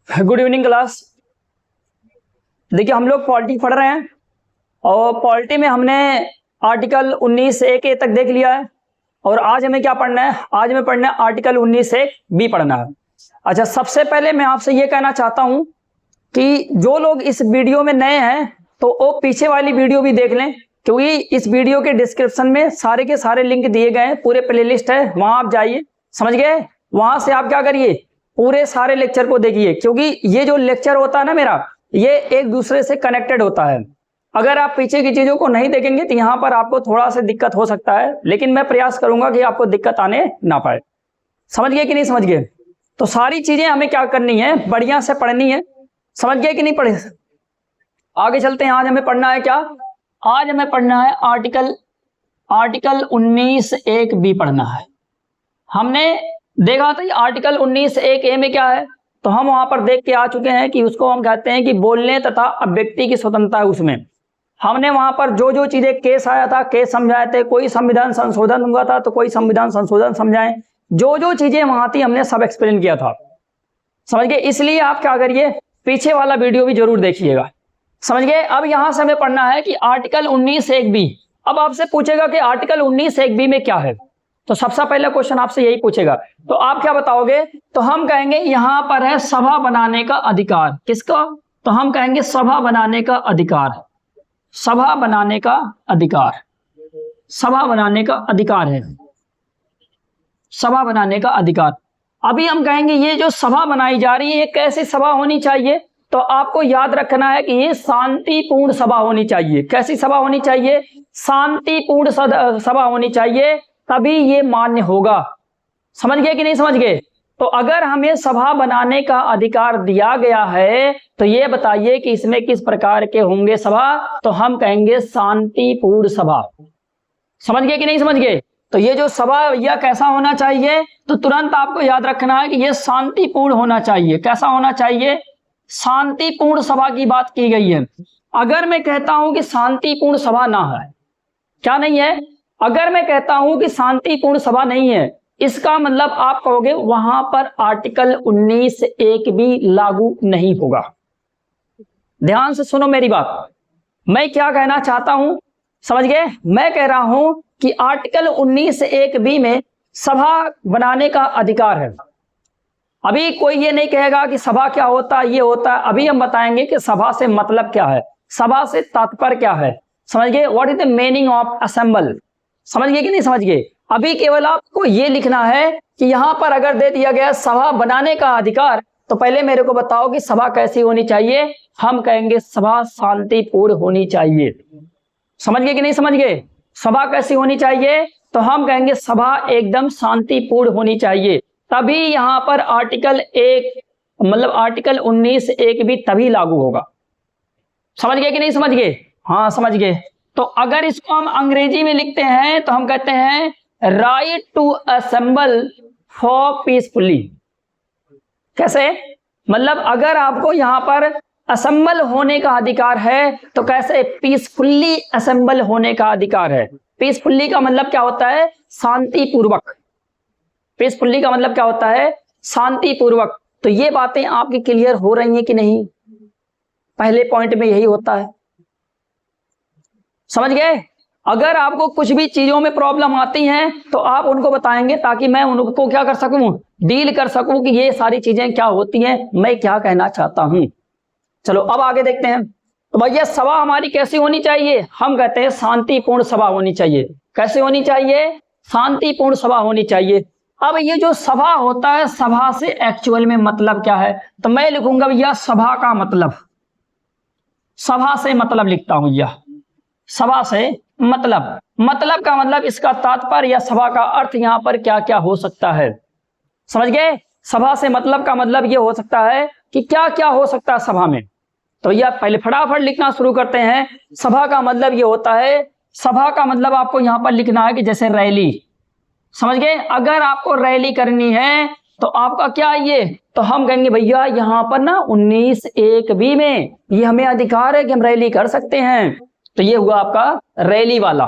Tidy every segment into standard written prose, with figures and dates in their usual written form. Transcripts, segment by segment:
Good evening class. देखिए हम लोग पॉलिटी पढ़ रहे हैं और पॉलिटी में हमने आर्टिकल 19 A तक देख लिया है और आज हमें क्या पढ़ना है? आज हमें पढ़ना है आर्टिकल 19 B पढ़ना है। अच्छा, सबसे पहले मैं आपसे ये कहना चाहता हूं कि जो लोग इस वीडियो में नए हैं तो वो पीछे वाली वीडियो भी देख लें, क्योंकि इस वीडियो के डिस्क्रिप्शन में सारे के सारे लिंक दिए गए हैं, पूरे प्लेलिस्ट है, वहां आप जाइए, समझ गए? वहां से आप क्या करिए, पूरे सारे लेक्चर को देखिए, क्योंकि ये जो लेक्चर होता है ना मेरा, ये एक दूसरे से कनेक्टेड होता है। अगर आप पीछे की चीजों को नहीं देखेंगे तो यहाँ पर आपको थोड़ा सा दिक्कत हो सकता है, लेकिन मैं प्रयास करूंगा कि आपको दिक्कत आने ना पाए। समझ गए कि नहीं समझ गए? तो सारी चीजें हमें क्या करनी है, बढ़िया से पढ़नी है। समझ गए कि नहीं पढ़े? आगे चलते हैं। आज हमें पढ़ना है क्या? आज हमें पढ़ना है आर्टिकल 19 B पढ़ना है। हमने देखा था आर्टिकल 19 A में क्या है, तो हम वहां पर देख के आ चुके हैं कि उसको हम कहते हैं कि बोलने तथा अभिव्यक्ति की स्वतंत्रता है। उसमें हमने वहां पर जो जो चीजें, केस आया था, केस समझाए थे, कोई संविधान संशोधन हुआ था तो कोई संविधान संशोधन समझाए, जो जो चीजें वहां थी हमने सब एक्सप्लेन किया था। समझ गए? इसलिए आप क्या करिए, पीछे वाला वीडियो भी जरूर देखिएगा। समझ गए? अब यहां से हमें पढ़ना है कि आर्टिकल 19 B। अब आपसे पूछेगा कि आर्टिकल 19 B में क्या है, तो सबसे पहला क्वेश्चन आपसे यही पूछेगा, तो आप क्या बताओगे? तो हम कहेंगे यहां पर है सभा बनाने का अधिकार। किसका? तो हम कहेंगे सभा बनाने का अधिकार। सभा बनाने का अधिकार, सभा बनाने का अधिकार है, सभा बनाने का अधिकार। अभी हम कहेंगे ये जो सभा बनाई जा रही है ये कैसी सभा होनी चाहिए, तो आपको याद रखना है कि ये शांतिपूर्ण सभा होनी चाहिए। कैसी सभा होनी चाहिए? शांतिपूर्ण सभा होनी चाहिए, तभी ये मान्य होगा। समझ गए कि नहीं समझ गए? तो अगर हमें सभा बनाने का अधिकार दिया गया है तो ये बताइए कि इसमें किस प्रकार के होंगे सभा, तो हम कहेंगे शांतिपूर्ण सभा। समझ गए कि नहीं समझ गए? तो ये जो सभा यह कैसा होना चाहिए, तो तुरंत आपको याद रखना है कि ये शांतिपूर्ण होना चाहिए। कैसा होना चाहिए? शांतिपूर्ण सभा की बात की गई है। अगर मैं कहता हूं कि शांतिपूर्ण सभा ना है, क्या नहीं है? अगर मैं कहता हूं कि शांतिपूर्ण सभा नहीं है, इसका मतलब आप कहोगे वहां पर आर्टिकल 19 भी लागू नहीं होगा। ध्यान से सुनो मेरी बात, मैं क्या कहना चाहता हूं, समझ गए? मैं कह रहा हूं कि आर्टिकल 19 B में सभा बनाने का अधिकार है। अभी कोई ये नहीं कहेगा कि सभा क्या होता है, ये होता है। अभी हम बताएंगे कि सभा से मतलब क्या है, सभा से तात्पर्य क्या है। समझ गए? What is the meaning of assemble. समझ गए कि नहीं समझ गए? अभी केवल आपको ये लिखना है कि यहां पर अगर दे दिया गया सभा बनाने का अधिकार, तो पहले मेरे को बताओ कि सभा कैसी होनी चाहिए। हम कहेंगे सभा शांतिपूर्ण होनी चाहिए। समझ गए कि नहीं समझ गए? सभा कैसी होनी चाहिए, तो हम कहेंगे सभा एकदम शांतिपूर्ण होनी चाहिए, तभी यहां पर आर्टिकल 19 भी तभी लागू होगा। समझ गए कि नहीं समझ गए? हाँ समझ गए। तो अगर इसको हम अंग्रेजी में लिखते हैं तो हम कहते हैं right to assemble for peacefully. कैसे? मतलब अगर आपको यहां पर असेंबल होने का अधिकार है तो कैसे? पीसफुल्ली असेंबल होने का अधिकार है। पीसफुल्ली का मतलब क्या होता है? शांतिपूर्वक। पीसफुल्ली का मतलब क्या होता है? शांतिपूर्वक। तो ये बातें आपकी क्लियर हो रही हैं कि नहीं? पहले पॉइंट में यही होता है। समझ गए? अगर आपको कुछ भी चीजों में प्रॉब्लम आती हैं तो आप उनको बताएंगे, ताकि मैं उनको क्या कर सकूं, डील कर सकूं कि ये सारी चीजें क्या होती हैं, मैं क्या कहना चाहता हूं। चलो अब आगे देखते हैं। तो भैया सभा हमारी कैसी होनी चाहिए? हम कहते हैं शांतिपूर्ण सभा होनी चाहिए। कैसे होनी चाहिए? शांतिपूर्ण सभा होनी चाहिए। अब ये जो सभा होता है, सभा से एक्चुअल में मतलब क्या है, तो मैं लिखूंगा भैया सभा का मतलब, सभा से मतलब लिखता हूं भैया, सभा से मतलब। मतलब का मतलब इसका तात्पर्य या सभा का अर्थ यहां पर क्या क्या हो सकता है। समझ गए? सभा से मतलब का मतलब ये हो सकता है कि क्या क्या हो सकता है सभा में। तो यह पहले फटाफट लिखना शुरू करते हैं। सभा का मतलब ये होता है, सभा का मतलब आपको यहां पर लिखना है कि जैसे रैली। समझ गए? अगर आपको रैली करनी है तो आपका क्या ये, तो हम कहेंगे भैया यहां पर ना 19 B में ये हमें अधिकार है कि हम रैली कर सकते हैं। तो ये हुआ आपका रैली वाला।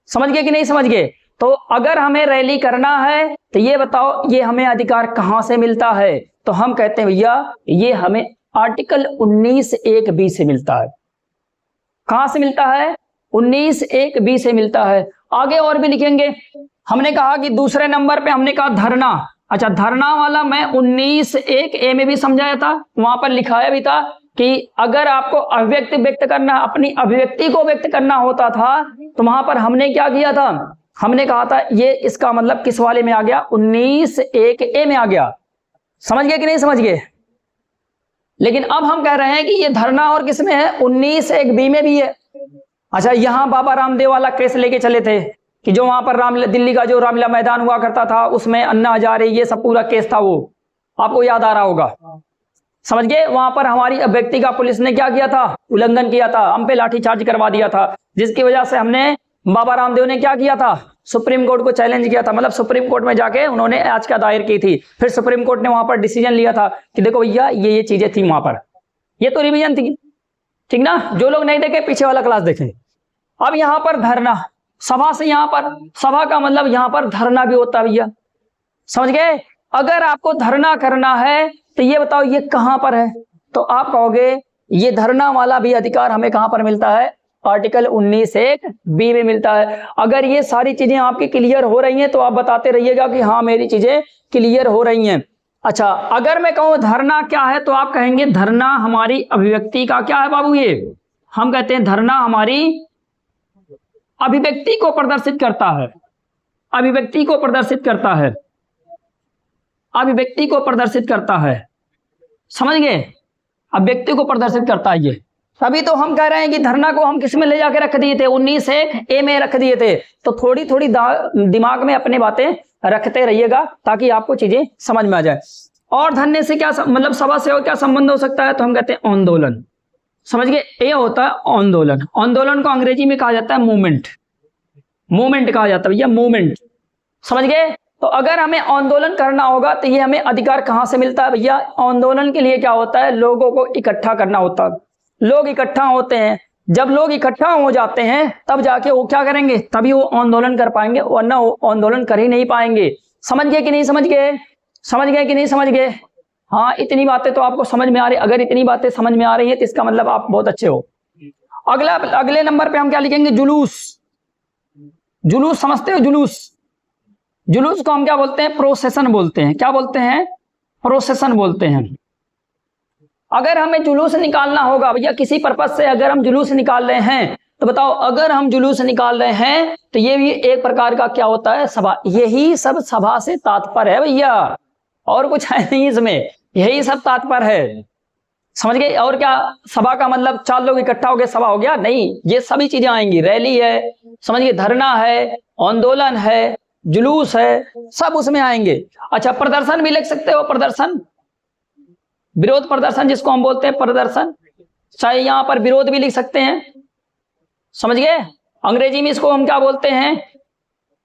समझ गए कि नहीं समझ गए? तो अगर हमें रैली करना है तो ये बताओ ये हमें अधिकार कहां से मिलता है? तो हम कहते हैं भैया ये हमें आर्टिकल 19(1)(b) से मिलता है। कहां से मिलता है? 19(1)(b) से मिलता है। आगे और भी लिखेंगे। हमने कहा कि दूसरे नंबर पे हमने कहा धरना। अच्छा, धरना वाला मैं 19(1)(a) में भी समझाया था, वहां पर लिखाया भी था कि अगर आपको अभिव्यक्ति व्यक्त करना, अपनी अभिव्यक्ति को व्यक्त करना होता था तो वहां पर हमने क्या किया था? हमने कहा था ये इसका मतलब किस वाले में आ गया? 19(1)(a) में आ गया। समझ गए कि नहीं समझ गए? लेकिन अब हम कह रहे हैं कि ये धरना और किस में है? 19(1)(b) में भी है। अच्छा, यहां बाबा रामदेव वाला केस लेके चले थे कि जो वहां पर दिल्ली का जो रामलीला मैदान हुआ करता था उसमें अन्ना हजारे ये सब पूरा केस था, वो आपको याद आ रहा होगा। समझ गए? वहां पर हमारी अभिव्यक्ति का पुलिस ने क्या किया था? उल्लंघन किया था, हम पे लाठीचार्ज करवा दिया था, जिसकी वजह से हमने बाबा रामदेव ने क्या किया था? सुप्रीम कोर्ट को चैलेंज किया था, मतलब सुप्रीम कोर्ट में जाके उन्होंने याचिका दायर की थी। फिर सुप्रीम कोर्ट ने वहां पर डिसीजन लिया था कि देखो भैया ये चीजें थी वहां पर, ये तो रिवीजन थी, ठीक ना? जो लोग नहीं देखे पीछे वाला क्लास देखें। अब यहां पर धरना, सभा से यहां पर सभा का मतलब यहां पर धरना भी होता है भैया। समझ गए? अगर आपको धरना करना है तो ये बताओ ये कहां पर है? तो आप कहोगे ये धरना वाला भी अधिकार हमें कहां पर मिलता है? आर्टिकल 19(1)(b) में मिलता है। अगर ये सारी चीजें आपकी क्लियर हो रही हैं तो आप बताते रहिएगा कि हाँ मेरी चीजें क्लियर हो रही हैं। अच्छा, अगर मैं कहूं धरना क्या है तो आप कहेंगे धरना हमारी अभिव्यक्ति का क्या है बाबू? ये हम कहते हैं धरना हमारी अभिव्यक्ति को प्रदर्शित करता है, अभिव्यक्ति को प्रदर्शित करता है, अभिव्यक्ति को प्रदर्शित करता है। समझ गए? अभिव्यक्ति को प्रदर्शित करता है ये। तभी तो हम कह रहे हैं कि धरना को हम किस में ले जाके रख दिए थे? 19(1)(a) में रख दिए थे। तो थोड़ी थोड़ी दिमाग में अपने बातें रखते रहिएगा ताकि आपको चीजें समझ में आ जाए। और धरने से क्या मतलब सभा से और क्या संबंध हो सकता है? तो हम कहते हैं आंदोलन। समझ गए? ए होता है आंदोलन। आंदोलन को अंग्रेजी में कहा जाता है मूवमेंट, मूवमेंट कहा जाता है भैया, मूवमेंट। समझ गए? तो अगर हमें आंदोलन करना होगा तो ये हमें अधिकार कहां से मिलता है भैया? आंदोलन के लिए क्या होता है? लोगों को इकट्ठा करना होता है। लोग इकट्ठा होते हैं, जब लोग इकट्ठा हो जाते हैं तब जाके वो क्या करेंगे? तभी वो आंदोलन कर पाएंगे, वरना वो आंदोलन कर ही नहीं पाएंगे। समझ गए कि नहीं समझ गए? समझ गए कि नहीं समझ गए? हाँ, इतनी बातें तो आपको समझ में आ रही। अगर इतनी बातें समझ में आ रही है तो इसका मतलब आप बहुत अच्छे हो। अगले नंबर पे हम क्या लिखेंगे? जुलूस। जुलूस समझते हो? जुलूस, जुलूस को हम क्या बोलते हैं? प्रोसेशन बोलते हैं। क्या बोलते हैं? प्रोसेशन बोलते हैं। अगर हमें जुलूस निकालना होगा भैया किसी पर्पज से, अगर हम जुलूस निकाल रहे हैं तो बताओ, अगर हम जुलूस निकाल रहे हैं तो ये भी एक प्रकार का क्या होता है? सभा। यही सब सभा से तात्पर्य है भैया, और कुछ है नहीं इसमें, यही सब तात्पर्य है। समझ गए? और क्या सभा का मतलब 4 लोग इकट्ठा हो गए सभा हो गया? नहीं, ये सभी चीजें आएंगी। रैली है, समझ गए, धरना है, आंदोलन है, जुलूस है, सब उसमें आएंगे। अच्छा, प्रदर्शन भी लिख सकते हो, प्रदर्शन, विरोध प्रदर्शन जिसको हम बोलते हैं प्रदर्शन, चाहे यहां पर विरोध भी लिख सकते हैं। समझ गए? अंग्रेजी में इसको हम क्या बोलते हैं?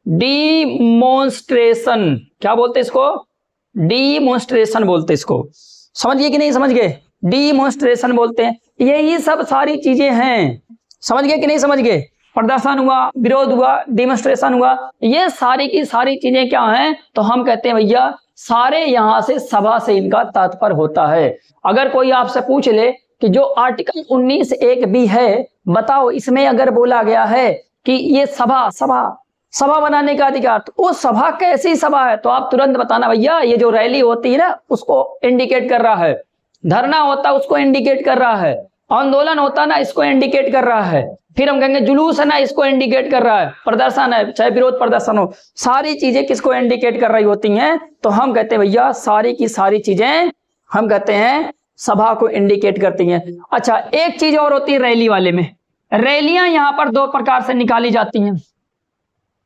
डिमोन्स्ट्रेशन। क्या बोलते हैं इसको? डिमोन्स्ट्रेशन बोलते हैं इसको। समझ गए कि नहीं समझ गए? डिमोन्स्ट्रेशन बोलते हैं। यही सब सारी चीजें हैं। समझ गए कि नहीं समझ गए? प्रदर्शन हुआ, विरोध हुआ, डिमोन्स्ट्रेशन हुआ, ये सारी की सारी चीजें क्या हैं? तो हम कहते हैं भैया सारे यहां से सभा से इनका तात्पर्य होता है। अगर कोई आपसे पूछ ले कि जो आर्टिकल 19(1)(b) है, बताओ इसमें अगर बोला गया है कि ये सभा बनाने का अधिकार, तो वो सभा कैसी सभा है? तो आप तुरंत बताना भैया ये जो रैली होती है ना उसको इंडिकेट कर रहा है, धरना होता है उसको इंडिकेट कर रहा है, आंदोलन होता है ना इसको इंडिकेट कर रहा है, फिर हम कहेंगे जुलूस है ना इसको इंडिकेट कर रहा है, प्रदर्शन है चाहे विरोध प्रदर्शन हो, सारी चीजें किसको इंडिकेट कर रही होती हैं? तो हम कहते हैं भैया सारी की सारी चीजें हम कहते हैं सभा को इंडिकेट करती हैं। अच्छा, एक चीज और होती है रैली वाले में। रैलियां यहां पर 2 प्रकार से निकाली जाती हैं।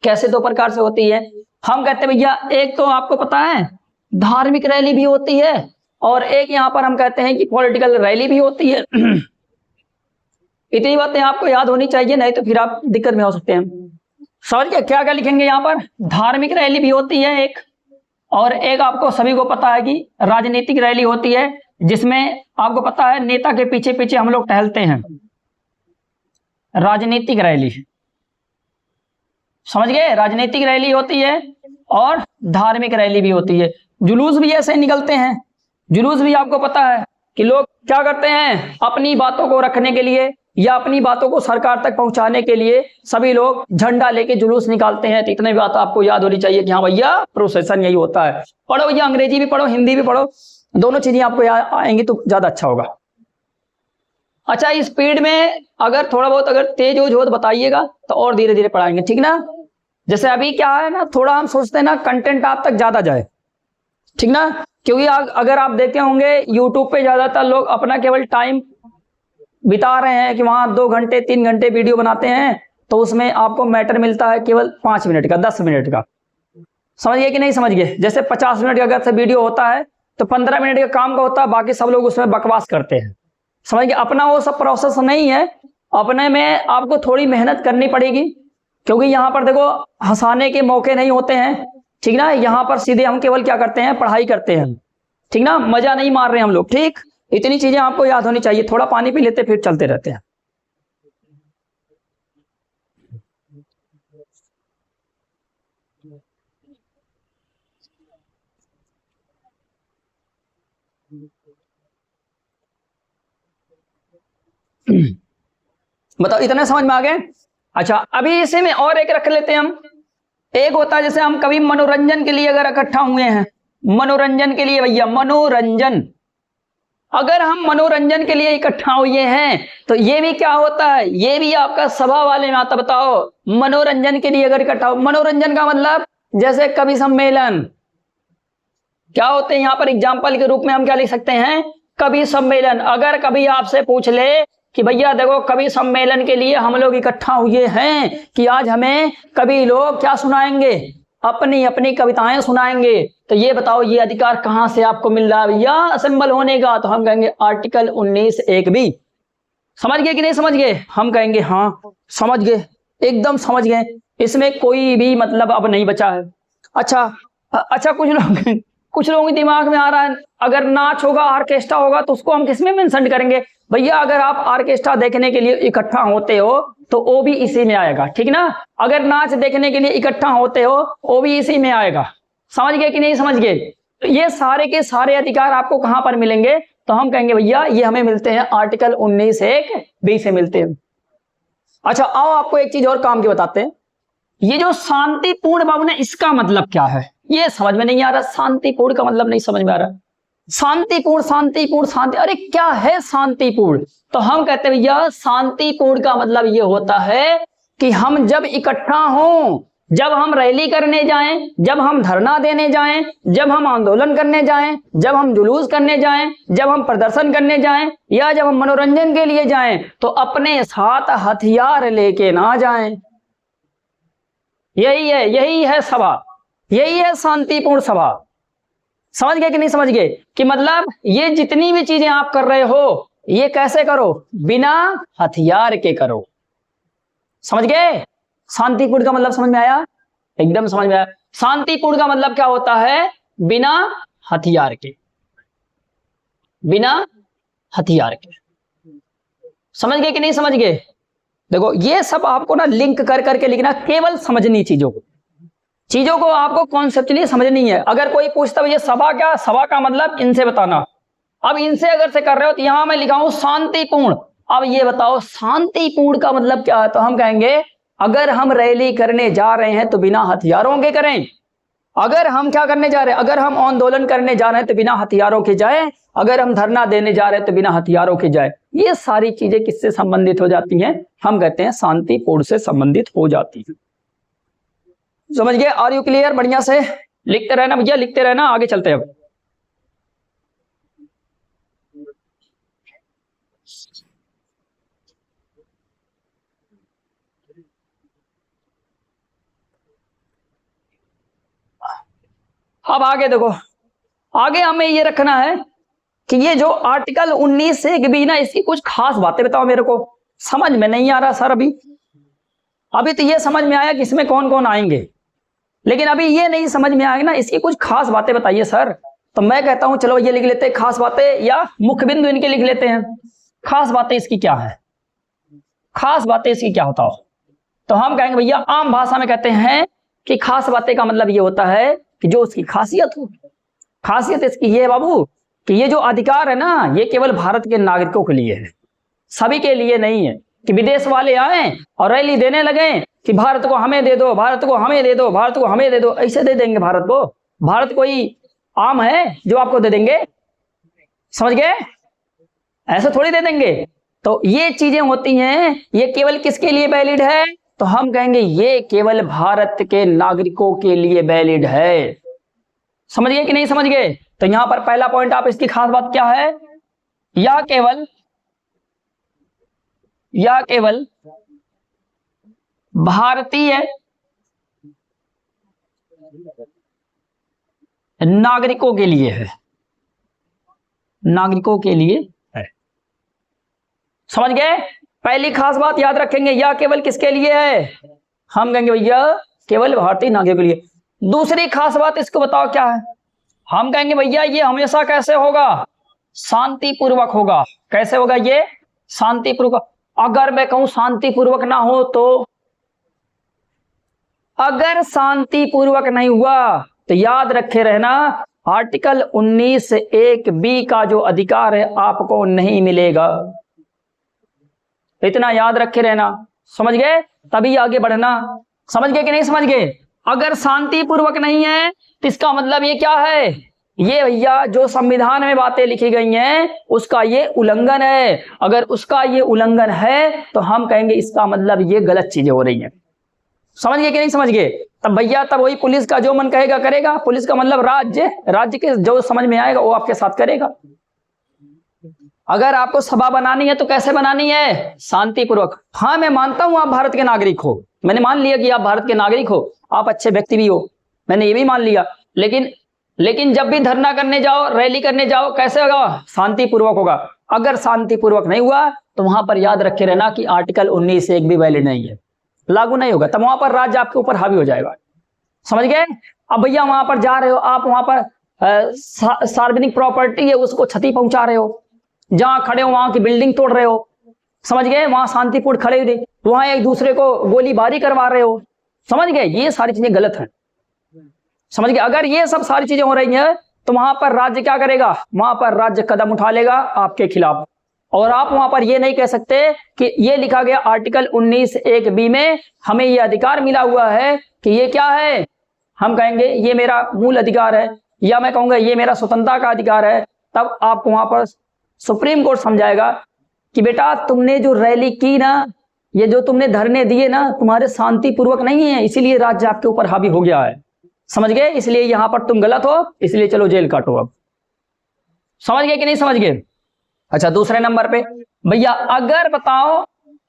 कैसे 2 प्रकार से होती है? हम कहते हैं भैया एक तो आपको पता है धार्मिक रैली भी होती है, और एक यहां पर हम कहते हैं कि पॉलिटिकल रैली भी होती है। इतनी बातें आपको याद होनी चाहिए, नहीं तो फिर आप दिक्कत में हो सकते हैं। समझ गए? क्या क्या लिखेंगे यहां पर? धार्मिक रैली भी होती है एक, और एक आपको सभी को पता है कि राजनीतिक रैली होती है, जिसमें आपको पता है नेता के पीछे पीछे हम लोग टहलते हैं। राजनीतिक रैली, समझ गए, राजनीतिक रैली होती है और धार्मिक रैली भी होती है। जुलूस भी ऐसे निकलते हैं। जुलूस भी आपको पता है कि लोग क्या करते हैं, अपनी बातों को रखने के लिए या अपनी बातों को सरकार तक पहुंचाने के लिए सभी लोग झंडा लेके जुलूस निकालते हैं। तो इतने बात आपको याद होनी चाहिए कि हाँ भैया प्रोसेसन यही होता है। पढ़ो भैया, अंग्रेजी भी पढ़ो, हिंदी भी पढ़ो, दोनों चीजें आपको याद आएंगी तो ज्यादा अच्छा होगा। अच्छा, इस स्पीड में अगर थोड़ा बहुत अगर तेज हो तो बताइएगा, तो और धीरे धीरे पढ़ाएंगे, ठीक ना। जैसे अभी क्या है ना, थोड़ा हम सोचते हैं ना कंटेंट आप तक ज्यादा जाए, ठीक ना, क्योंकि अगर आप देखे होंगे यूट्यूब पे ज्यादातर लोग अपना केवल टाइम बिता रहे हैं कि वहां 2 घंटे 3 घंटे वीडियो बनाते हैं, तो उसमें आपको मैटर मिलता है केवल 5 मिनट का, 10 मिनट का। समझ गए कि नहीं समझ गए। जैसे 50 मिनट का अगर से वीडियो होता है तो 15 मिनट का काम का होता है, बाकी सब लोग उसमें बकवास करते हैं। समझ गए, अपना वो सब प्रोसेस नहीं है। अपने में आपको थोड़ी मेहनत करनी पड़ेगी, क्योंकि यहाँ पर देखो हंसाने के मौके नहीं होते हैं, ठीक ना। यहाँ पर सीधे हम केवल क्या करते हैं, पढ़ाई करते हैं, ठीक ना, मजा नहीं मार रहे हम लोग, ठीक। इतनी चीजें आपको याद होनी चाहिए। थोड़ा पानी पी लेते फिर चलते रहते हैं। बताओ, इतना समझ में आ गए। अच्छा, अभी इसी में और एक रख लेते हैं हम। एक होता है जैसे हम कभी मनोरंजन के लिए अगर इकट्ठा हुए हैं, मनोरंजन के लिए भैया, मनोरंजन, अगर हम मनोरंजन के लिए इकट्ठा हुए हैं तो ये भी क्या होता है, ये भी आपका सभा वाले में आता। बताओ, मनोरंजन के लिए अगर इकट्ठा हो, मनोरंजन का मतलब जैसे कवि सम्मेलन क्या होते हैं, यहां पर एग्जाम्पल के रूप में हम क्या लिख सकते हैं, कवि सम्मेलन। अगर कभी आपसे पूछ ले कि भैया देखो कवि सम्मेलन के लिए हम लोग इकट्ठा हुए हैं कि आज हमें कवि लोग क्या सुनाएंगे, अपनी अपनी कविताएं सुनाएंगे, तो ये बताओ ये अधिकार कहां से आपको मिल रहा है भैया असेंबल होने का। तो हम कहेंगे आर्टिकल 19(1)(b। समझ गए कि नहीं समझ गए। हम कहेंगे हाँ समझ गए, एकदम समझ गए, इसमें कोई भी मतलब अब नहीं बचा है। अच्छा, कुछ लोगों के दिमाग में आ रहा है अगर नाच होगा, ऑर्केस्ट्रा होगा, तो उसको हम किसमें मेंशन करेंगे। भैया अगर आप ऑर्केस्ट्रा देखने के लिए इकट्ठा होते हो तो वो भी इसी में आएगा, ठीक ना। अगर नाच देखने के लिए इकट्ठा होते हो वो भी इसी में आएगा। समझ गए कि नहीं समझ गए। तो ये सारे के सारे अधिकार आपको कहां पर मिलेंगे, तो हम कहेंगे भैया ये हमें मिलते हैं आर्टिकल 19(1)(b) से मिलते हैं। अच्छा, आओ आपको एक चीज और काम की बताते हैं। ये जो शांतिपूर्ण भावना, इसका मतलब क्या है, ये समझ में नहीं आ रहा। शांतिपूर्ण का मतलब नहीं समझ में आ रहा। शांतिपूर्ण शांतिपूर्ण शांति, अरे क्या है शांतिपूर्ण। तो हम कहते हैं भैया शांतिपूर्ण का मतलब ये होता है कि हम जब इकट्ठा हों, जब हम रैली करने जाएं, जब हम धरना देने जाएं, जब हम आंदोलन करने जाएं, जब हम जुलूस करने जाएं, जब हम प्रदर्शन करने जाएं, या जब हम मनोरंजन के लिए जाएं, तो अपने साथ हथियार लेके ना जाएं। यही है सभा, यही है शांतिपूर्ण सभा। समझ गए कि नहीं समझ गए कि मतलब ये जितनी भी चीजें आप कर रहे हो ये कैसे करो, बिना हथियार के करो। समझ गए। शांतिपूर्ण का मतलब समझ में आया, एकदम समझ में आया। शांतिपूर्ण का मतलब क्या होता है, बिना हथियार के, बिना हथियार के। समझ गए कि नहीं समझ गए। देखो ये सब आपको ना लिंक कर करके लिखना, केवल समझनी चीजों को आपको कॉन्सेप्चुअली समझनी है। अगर कोई पूछता है ये सभा क्या, सभा का मतलब इनसे बताना। अब इनसे अगर से कर रहे हो तो यहां मैं लिखा हूं शांतिपूर्ण। अब ये बताओ शांतिपूर्ण का मतलब क्या है, तो हम कहेंगे अगर हम रैली करने जा रहे हैं तो बिना हथियारों के करें। अगर हम क्या करने जा रहे हैं, अगर हम आंदोलन करने जा रहे हैं तो बिना हथियारों के जाएं। अगर हम धरना देने जा रहे हैं तो बिना हथियारों के जाएं। ये सारी चीजें किससे संबंधित हो जाती हैं, हम कहते हैं शांतिपूर्ण से संबंधित हो जाती है। समझ गए। Are you clear. बढ़िया से लिखते रहना भैया, लिखते रहना, आगे चलते हैं। अब आगे देखो, आगे हमें ये रखना है कि ये जो आर्टिकल 19(1)(b ना, इसकी कुछ खास बातें बताओ मेरे को। समझ में नहीं आ रहा सर अभी तो ये समझ में आया कि इसमें कौन कौन आएंगे, लेकिन अभी ये नहीं समझ में आएगा ना, इसकी कुछ खास बातें बताइए सर। तो मैं कहता हूं चलो ये लिख लेते हैं खास बातें, या मुख्य बिंदु इनके लिख लेते हैं। खास बातें इसकी क्या है, खास बातें इसकी क्या होता हो। तो हम कहेंगे भैया आम भाषा में कहते हैं कि खास बातें का मतलब ये होता है कि जो उसकी खासियत हो। खासियत इसकी ये है बाबू कि ये जो अधिकार है ना, ये केवल भारत के नागरिकों के लिए है, सभी के लिए नहीं है कि विदेश वाले आए और रैली देने लगे कि भारत को हमें दे दो, भारत को हमें दे दो, भारत को हमें दे दो। ऐसे दे देंगे भारत को? भारत कोई आम है जो आपको दे देंगे? समझ गए? ऐसे थोड़ी दे देंगे। तो ये चीजें होती हैं, ये केवल किसके लिए वैलिड है? तो हम कहेंगे ये केवल भारत के नागरिकों के लिए वैलिड है। समझ गए कि नहीं समझ गए? तो यहां पर पहला पॉइंट आप, इसकी खास बात क्या है? या केवल भारतीय नागरिकों के लिए है, नागरिकों के लिए है। समझ गए? पहली खास बात याद रखेंगे, या केवल किसके लिए है? हम कहेंगे भैया केवल भारतीय नागरिकों के लिए। दूसरी खास बात इसको बताओ क्या है? हम कहेंगे भैया ये हमेशा कैसे होगा? शांतिपूर्वक होगा। कैसे होगा ये? शांतिपूर्वक। अगर मैं कहूं शांतिपूर्वक ना हो तो? अगर शांतिपूर्वक नहीं हुआ तो याद रखे रहना, आर्टिकल 19(1)(b) का जो अधिकार है आपको नहीं मिलेगा। इतना याद रखे रहना। समझ गए? तभी आगे बढ़ना। समझ गए कि नहीं समझ गए? अगर शांतिपूर्वक नहीं है तो इसका मतलब ये क्या है? ये भैया जो संविधान में बातें लिखी गई हैं उसका ये उल्लंघन है। अगर उसका ये उल्लंघन है तो हम कहेंगे इसका मतलब ये गलत चीजें हो रही हैं। समझ गए कि नहीं समझ गए? तब भैया तब वही पुलिस का जो मन कहेगा करेगा। पुलिस का मतलब राज्य के जो समझ में आएगा वो आपके साथ करेगा। अगर आपको सभा बनानी है तो कैसे बनानी है? शांतिपूर्वक। हाँ मैं मानता हूं आप भारत के नागरिक हो, मैंने मान लिया कि आप भारत के नागरिक हो, आप अच्छे व्यक्ति भी हो, मैंने ये भी मान लिया। लेकिन जब भी धरना करने जाओ, रैली करने जाओ, कैसे होगा? शांतिपूर्वक होगा। अगर शांतिपूर्वक नहीं हुआ तो वहां पर याद रखे रहना कि आर्टिकल 19(1) भी वैलिड नहीं है, लागू नहीं होगा। तब वहां पर राज्य आपके ऊपर हावी हो जाएगा। समझ गए? अब भैया वहां पर जा रहे हो आप, वहां पर सार्वजनिक प्रॉपर्टी है उसको क्षति पहुंचा रहे हो, जहां खड़े हो वहां की बिल्डिंग तोड़ रहे हो। समझ गए? वहां शांतिपूर्ण खड़े हुए, वहां एक दूसरे को गोलीबारी करवा रहे हो। समझ गए? ये सारी चीजें गलत हैं। समझ गए? अगर ये सब सारी चीजें हो रही हैं तो वहां पर राज्य क्या करेगा? वहां पर राज्य कदम उठा लेगा आपके खिलाफ। और आप वहां पर ये नहीं कह सकते कि ये लिखा गया आर्टिकल 19(1)(b) में हमें ये अधिकार मिला हुआ है कि ये क्या है? हम कहेंगे ये मेरा मूल अधिकार है, या मैं कहूंगा ये मेरा स्वतंत्रता का अधिकार है। तब आपको वहां पर सुप्रीम कोर्ट समझाएगा कि बेटा तुमने जो रैली की ना, ये जो तुमने धरने दिए ना, तुम्हारे शांतिपूर्वक नहीं है, इसीलिए राज्य आपके ऊपर हावी हो गया है। समझ गए? इसलिए यहां पर तुम गलत हो, इसलिए चलो जेल काटो। अब समझ गए कि नहीं समझ गए? अच्छा दूसरे नंबर पे भैया अगर बताओ,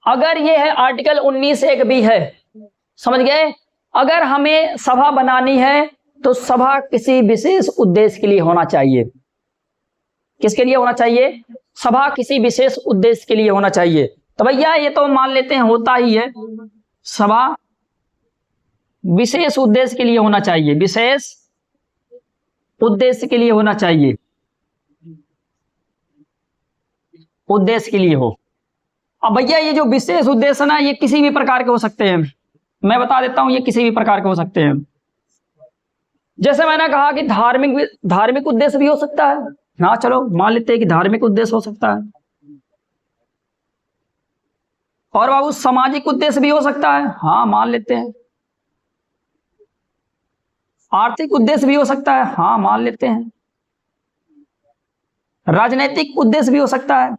अगर ये है आर्टिकल 19(1)(b) है, समझ गए? अगर हमें सभा बनानी है तो सभा किसी विशेष उद्देश्य के लिए होना चाहिए। किसके लिए होना चाहिए? सभा किसी विशेष उद्देश्य के लिए होना चाहिए। तो भैया ये तो मान लेते हैं होता ही है, सभा विशेष उद्देश्य के लिए होना चाहिए, विशेष उद्देश्य के लिए होना चाहिए, उद्देश्य के लिए हो। अब भैया ये जो विशेष उद्देश्य ना, ये किसी भी प्रकार के हो सकते हैं। मैं बता देता हूं ये किसी भी प्रकार के हो सकते हैं। जैसे मैंने कहा कि धार्मिक उद्देश्य भी हो सकता है। हाँ चलो मान लेते हैं कि धार्मिक उद्देश्य हो सकता है। और बाबू सामाजिक उद्देश्य भी हो सकता है। हाँ मान लेते हैं। आर्थिक उद्देश्य भी हो सकता है। हाँ मान लेते हैं। राजनीतिक उद्देश्य भी हो सकता है।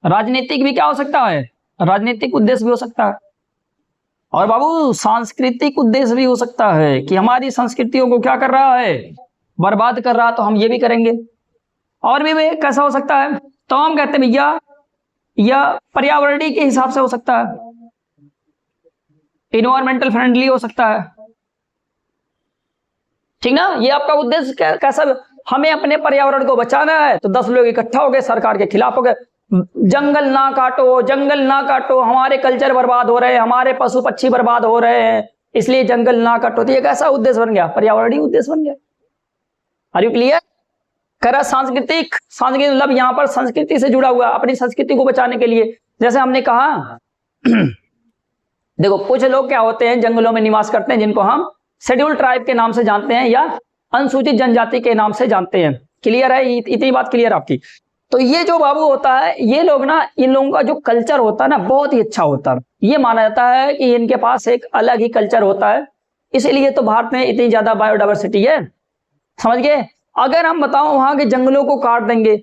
राजनीतिक भी क्या हो सकता है? राजनीतिक उद्देश्य भी हो सकता है। और बाबू सांस्कृतिक उद्देश्य भी हो सकता है कि हमारी संस्कृतियों को क्या कर रहा है? बर्बाद कर रहा, तो हम ये भी करेंगे। और भी कैसा हो सकता है? तो हम कहते हैं भैया यह पर्यावरणीय के हिसाब से हो सकता है, इन्वायरमेंटल फ्रेंडली हो सकता है। ठीक ना? ये आपका उद्देश्य कैसा? हमें अपने पर्यावरण को बचाना है, तो 10 लोग इकट्ठा हो गए, सरकार के खिलाफ हो गए, जंगल ना काटो, जंगल ना काटो, हमारे कल्चर बर्बाद हो रहे हैं, हमारे पशु पक्षी बर्बाद हो रहे हैं, इसलिए जंगल ना काटो। तो ये कैसा उद्देश्य बन गया? पर्यावरणीय उद्देश्य बन गया। Are you clear? करा सांस्कृतिक मतलब यहां पर संस्कृति से जुड़ा हुआ, अपनी संस्कृति को बचाने के लिए। जैसे हमने कहा देखो कुछ लोग क्या होते हैं, जंगलों में निवास करते हैं, जिनको हम शेड्यूल ट्राइब के नाम से जानते हैं या अनुसूचित जनजाति के नाम से जानते हैं। क्लियर है, इतनी बात क्लियर आपकी। तो ये जो बाबू होता है, ये लोग ना, इन लोगों का जो कल्चर होता है ना, बहुत ही अच्छा होता है। ये माना जाता है कि इनके पास एक अलग ही कल्चर होता है, इसीलिए तो भारत में इतनी ज्यादा बायोडाइवर्सिटी है। समझ गए। अगर हम बताओ वहां के जंगलों को काट देंगे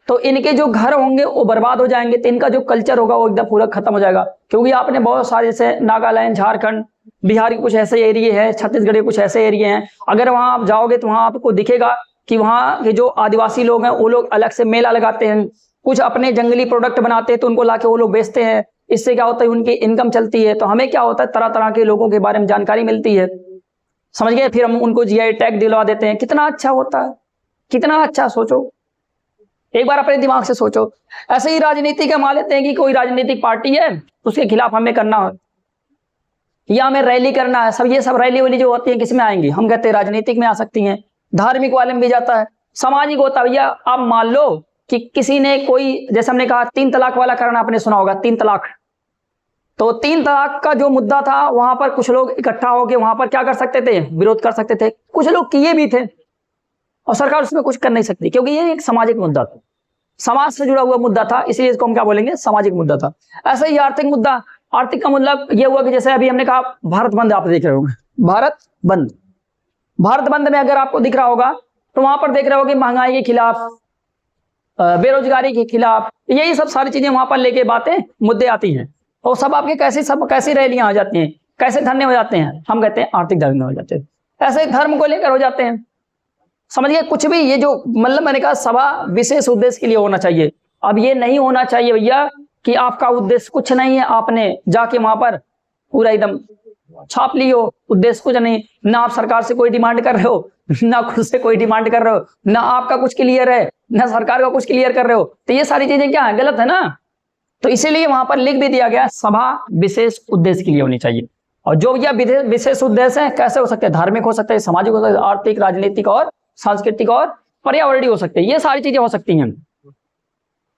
तो इनके जो घर होंगे वो बर्बाद हो जाएंगे, तो इनका जो कल्चर होगा वो एकदम पूरा खत्म हो जाएगा। क्योंकि आपने बहुत सारे जैसे नागालैंड, झारखंड, बिहार के कुछ ऐसे एरिए हैं, छत्तीसगढ़ के कुछ ऐसे एरिए हैं, अगर वहां आप जाओगे तो वहां आपको दिखेगा कि वहां के जो आदिवासी लोग हैं वो लोग अलग से मेला लगाते हैं, कुछ अपने जंगली प्रोडक्ट बनाते हैं तो उनको लाके वो लोग बेचते हैं। इससे क्या होता है, उनकी इनकम चलती है। तो हमें क्या होता है, तरह तरह के लोगों के बारे में जानकारी मिलती है। समझ गए। फिर हम उनको जीआई टैग दिलवा देते हैं। कितना अच्छा होता है, कितना अच्छा। सोचो, एक बार अपने दिमाग से सोचो। ऐसे ही राजनीति का मान लेते हैं कि कोई राजनीतिक पार्टी है, उसके खिलाफ हमें करना है या हमें रैली करना है। सब ये सब रैली वाली जो होती है किस में आएंगी, हम कहते हैं राजनीतिक में आ सकती हैं, धार्मिक वाले में भी जाता है, सामाजिक होता है। भैया आप मान लो कि किसी ने कोई, जैसे हमने कहा 3 तलाक वाला करना, आपने सुना होगा 3 तलाक। तो 3 तलाक का जो मुद्दा था, वहां पर कुछ लोग इकट्ठा होकर वहां पर क्या कर सकते थे, विरोध कर सकते थे। कुछ लोग किए भी थे और सरकार उसमें कुछ कर नहीं सकती, क्योंकि ये एक सामाजिक मुद्दा था, समाज से जुड़ा हुआ मुद्दा था, इसलिए इसको हम क्या बोलेंगे, सामाजिक मुद्दा था। ऐसे ही आर्थिक मुद्दा, आर्थिक का मतलब ये हुआ कि जैसे अभी हमने कहा भारत बंद, आप देख रहे होंगे भारत बंद। भारत बंद में अगर आपको दिख रहा होगा तो वहां पर देख रहे होगे महंगाई के खिलाफ, बेरोजगारी के खिलाफ, यही सब सारी चीजें वहां पर लेके बातें मुद्दे आती हैं। और सब आपके कैसी रैलियां आ जाती हैं, कैसे धरने हो जाते हैं, हम कहते हैं आर्थिक धरने हो जाते हैं। ऐसे धर्म को लेकर हो जाते हैं। समझ गए। कुछ भी ये जो मतलब मैंने कहा सभा विशेष उद्देश्य के लिए होना चाहिए। अब ये नहीं होना चाहिए भैया कि आपका उद्देश्य कुछ नहीं है, आपने जाके वहां पर पूरा एकदम छाप ली हो, उद्देश्य कुछ नहीं, ना आप सरकार से कोई डिमांड कर रहे हो, ना खुद से कोई डिमांड कर रहे हो, ना आपका कुछ क्लियर है, ना सरकार का कुछ क्लियर कर रहे हो। तो ये सारी चीजें क्या है, गलत है ना। तो इसीलिए वहां पर लिख भी दिया गया सभा विशेष उद्देश्य के लिए होनी चाहिए। और जो भैया विशेष उद्देश्य है कैसे हो सकते हैं, धार्मिक हो सकते हैं, सामाजिक हो सकते हैं, आर्थिक, राजनीतिक और सांस्कृतिक और पर्यावरणीय हो सकते हैं। ये सारी चीजें हो सकती हैं।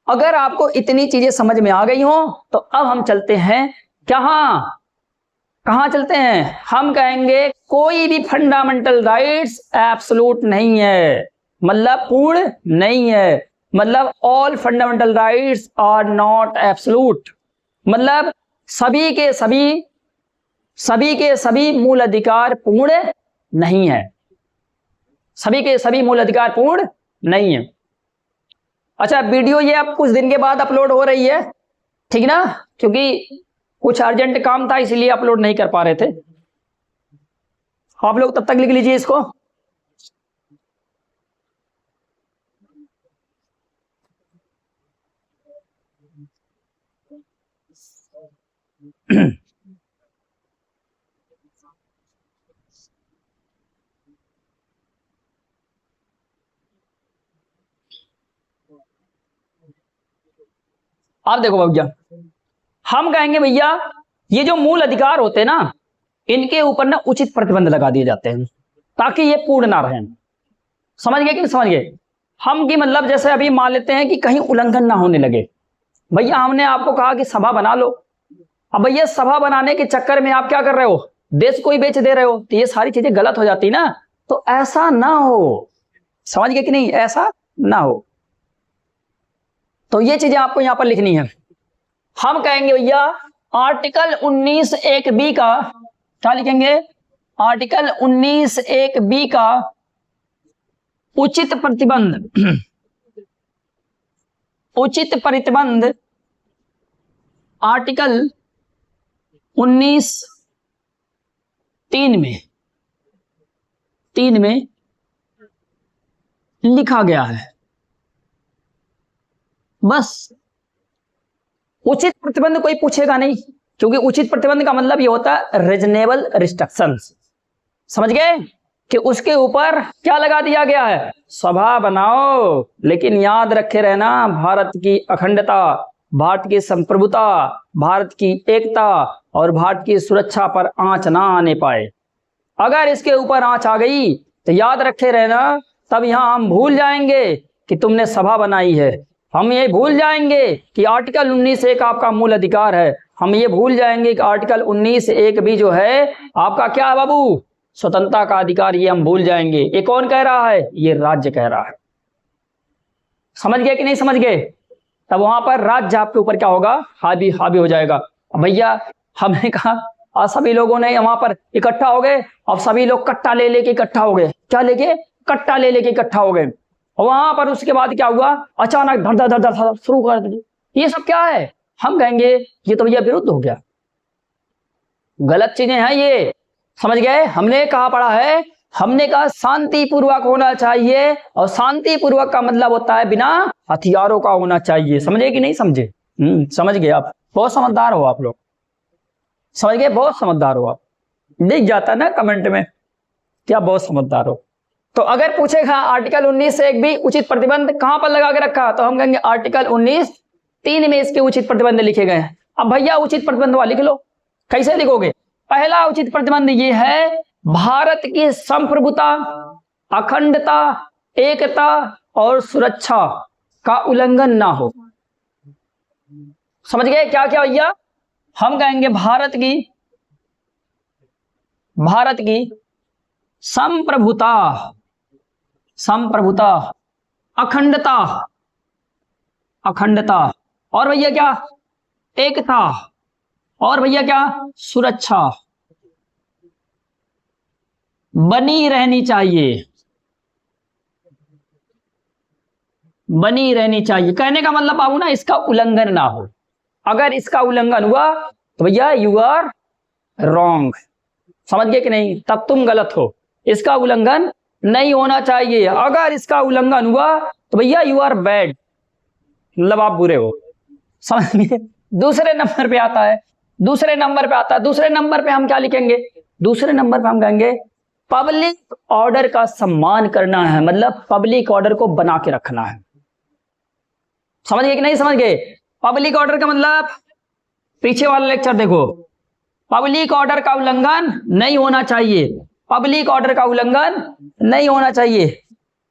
अगर आपको इतनी चीजें समझ में आ गई हो तो अब हम चलते हैं कहां चलते हैं, हम कहेंगे कोई भी फंडामेंटल राइट्स एब्सोल्यूट नहीं है, मतलब पूर्ण नहीं है। मतलब all fundamental rights are not absolute, मतलब सभी के सभी मूल अधिकार पूर्ण नहीं है, सभी के सभी मूल अधिकार पूर्ण नहीं है। अच्छा, वीडियो ये अब कुछ दिन के बाद अपलोड हो रही है, ठीक ना, क्योंकि कुछ अर्जेंट काम था इसलिए अपलोड नहीं कर पा रहे थे। आप लोग तब तक लिख लीजिए इसको। आप देखो भैया, हम कहेंगे भैया ये जो मूल अधिकार होते हैं ना, इनके ऊपर ना उचित प्रतिबंध लगा दिए जाते हैं ताकि ये पूर्ण ना रहें। समझ गए कि नहीं समझ गए। हम की मतलब जैसे अभी मान लेते हैं कि कहीं उल्लंघन ना होने लगे। भैया हमने आपको कहा कि सभा बना लो, अब भैया सभा बनाने के चक्कर में आप क्या कर रहे हो, देश को ही बेच दे रहे हो, तो ये सारी चीजें गलत हो जाती ना। तो ऐसा ना हो, समझ गए कि नहीं, ऐसा ना हो। तो ये चीजें आपको यहां पर लिखनी है। हम कहेंगे भैया आर्टिकल 19(1)(b) का क्या लिखेंगे, आर्टिकल 19(1)(b) का उचित प्रतिबंध आर्टिकल 19(3) में लिखा गया है। बस उचित प्रतिबंध कोई पूछेगा नहीं, क्योंकि उचित प्रतिबंध का मतलब ये होता है रीजनेबल रिस्ट्रिक्शंस। समझ गए कि उसके ऊपर क्या लगा दिया गया है, सभा बनाओ, लेकिन याद रखे रहना भारत की अखंडता, भारत की संप्रभुता, भारत की एकता और भारत की सुरक्षा पर आंच ना आने पाए। अगर इसके ऊपर आंच आ गई तो याद रखे रहना, तब यहां हम भूल जाएंगे कि तुमने सभा बनाई है, हम ये भूल जाएंगे कि आर्टिकल 19(1) आपका मूल अधिकार है, हम ये भूल जाएंगे कि आर्टिकल 19(1) भी जो है आपका क्या है बाबू, स्वतंत्रता का अधिकार, ये हम भूल जाएंगे। ये कौन कह रहा है, ये राज्य कह रहा है। समझ गए कि नहीं समझ गए? तब वहां पर राज्य आपके ऊपर क्या होगा, हावी हावी हो जाएगा। अब भैया हमने कहा आज सभी लोगों ने वहां पर इकट्ठा हो गए, अब सभी लोग कट्टा ले लेके इकट्ठा हो गए, क्या लेके, कट्टा ले लेके इकट्ठा हो गए। और वहां पर उसके बाद क्या हुआ, अचानक धड़ धड़ धड़ धड़ शुरू कर दी। ये सब क्या है, हम कहेंगे ये तो भैया विरुद्ध हो गया, गलत चीजें हैं ये। समझ गए? हमने कहा पढ़ा है, हमने कहा शांतिपूर्वक होना चाहिए, और शांतिपूर्वक का मतलब होता है बिना हथियारों का होना चाहिए। समझे कि नहीं समझे? समझ गए आप, बहुत समझदार हो आप लोग, समझ गए, बहुत समझदार हो आप। दिख जाता है ना कमेंट में क्या बहुत समझदार हो। तो अगर पूछेगा आर्टिकल 19(1) भी उचित प्रतिबंध कहां पर लगा के रखा, तो हम कहेंगे आर्टिकल 19(3) में इसके उचित प्रतिबंध लिखे गए हैं। अब भैया उचित प्रतिबंध वाला लिख लो, कैसे लिखोगे? पहला उचित प्रतिबंध ये है, भारत की संप्रभुता, अखंडता, एकता और सुरक्षा का उल्लंघन ना हो। समझ गए क्या क्या भैया? हम कहेंगे भारत की संप्रभुता, अखंडता और भैया क्या, एकता, और भैया क्या, सुरक्षा बनी रहनी चाहिए, बनी रहनी चाहिए। कहने का मतलब बाबू ना, इसका उल्लंघन ना हो। अगर इसका उल्लंघन हुआ तो भैया यू आर रॉन्ग। समझ गए कि नहीं? तब तुम गलत हो, इसका उल्लंघन नहीं होना चाहिए। अगर इसका उल्लंघन हुआ तो भैया यू आर बैड, मतलब आप बुरे हो। समझ गए? दूसरे नंबर पे आता है, दूसरे नंबर पे हम क्या लिखेंगे? दूसरे नंबर पे हम कहेंगे पब्लिक ऑर्डर का सम्मान करना है, मतलब पब्लिक ऑर्डर को बना के रखना है। समझ गए कि नहीं समझ गए? पब्लिक ऑर्डर का मतलब, पीछे वाला लेक्चर देखो, पब्लिक ऑर्डर का उल्लंघन नहीं होना चाहिए, पब्लिक ऑर्डर का उल्लंघन नहीं होना चाहिए।